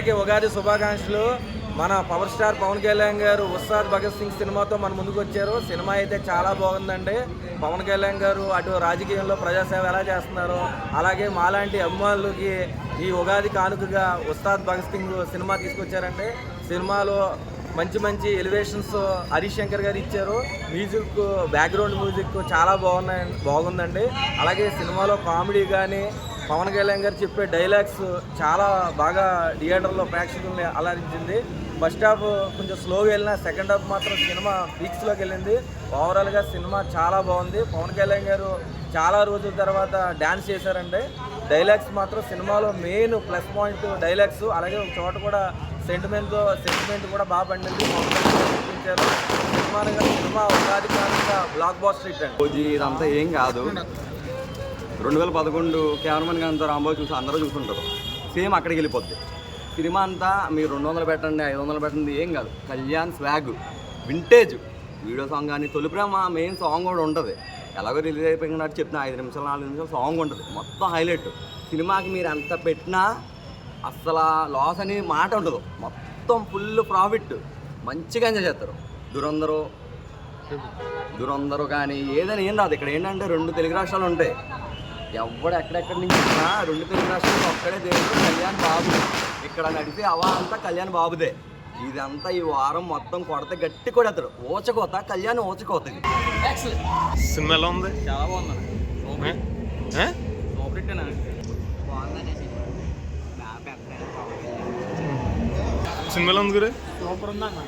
అందరికీ ఉగాది శుభాకాంక్షలు. మన పవర్ స్టార్ పవన్ కళ్యాణ్ గారు ఉస్తాద్ భగత్ సింగ్ సినిమాతో మన ముందుకు వచ్చారు. సినిమా అయితే చాలా బాగుందండి. పవన్ కళ్యాణ్ గారు అటు రాజకీయంలో ప్రజాసేవ ఎలా చేస్తున్నారో అలాగే మాలాంటి అభిమానులకి ఈ ఉగాది కానుకగా ఉస్తాద్ భగత్ సింగ్ సినిమా తీసుకొచ్చారండి. సినిమాలో మంచి మంచి ఎలివేషన్స్ హరీష్ శంకర్ గారు ఇచ్చారు. మ్యూజిక్, బ్యాక్గ్రౌండ్ మ్యూజిక్ చాలా బాగుందండి. అలాగే సినిమాలో కామెడీ కానీ పవన్ కళ్యాణ్ గారు చెప్పే డైలాగ్స్ చాలా బాగా థియేటర్లో ప్రేక్షకుల్ని అలరించింది. ఫస్ట్ హాఫ్ కొంచెం స్లోగా వెళ్ళినా సెకండ్ హాఫ్ మాత్రం సినిమా పీక్స్లోకి వెళ్ళింది. ఓవరాల్గా సినిమా చాలా బాగుంది. పవన్ కళ్యాణ్ గారు చాలా రోజుల తర్వాత డ్యాన్స్ చేశారండి. డైలాగ్స్ మాత్రం సినిమాలో మెయిన్ ప్లస్ పాయింట్ డైలాగ్స్. అలాగే ఒక చోట కూడా సెంటిమెంట్ కూడా బాగా పండింది. చూపించారు సినిమా ఉగాది కానుక బ్లాక్ బాస్టర్ హిట్ అండి. ఇదంతా ఏం కాదు. 2011 కెమెరామెన్ గారితో రాంబాబు చూసి అందరూ చూస్తుంటారు. సేమ్ అక్కడికి వెళ్ళిపోద్ది సినిమా అంతా. మీరు 200 పెట్టండి, 500 పెట్టండి, ఏం కాదు. Kalyan swag vintage video song కానీ తొలి ప్రేమ మెయిన్ సాంగ్ కూడా ఉంటుంది. ఎలాగో రిలీజ్ అయిపోయినట్టు చెప్పిన 5 నిమిషాలు 4 నిమిషాలు సాంగ్ ఉంటుంది. మొత్తం హైలైట్. సినిమాకి మీరు ఎంత పెట్టినా అసలు లాస్ అనే మాట ఉండదు. మొత్తం ఫుల్ ప్రాఫిట్. మంచిగా ఎంజాయ్ చేస్తారు. దురందరు కానీ ఏదైనా ఏం రాదు. ఇక్కడ ఏంటంటే 2 తెలుగు రాష్ట్రాలు ఉంటాయి. ఎవడు ఎక్కడెక్కడి నుంచి వచ్చినా 2 తెలుగు రాష్ట్రాలు ఒక్కడే దేవుడు కళ్యాణ్ బాబు. ఇక్కడ నడిపే అవా అంతా కళ్యాణ్ బాబుదే. ఇదంతా ఈ వారం మొత్తం కొడితే గట్టి కొడతారు. ఊచకోత కళ్యాణ్ ఊచకోతది. సినిమా ఎలా ఉంది? చాలా బాగుంది. సినిమాలో ఉంది గురు. సూపర్ ఉందన్న.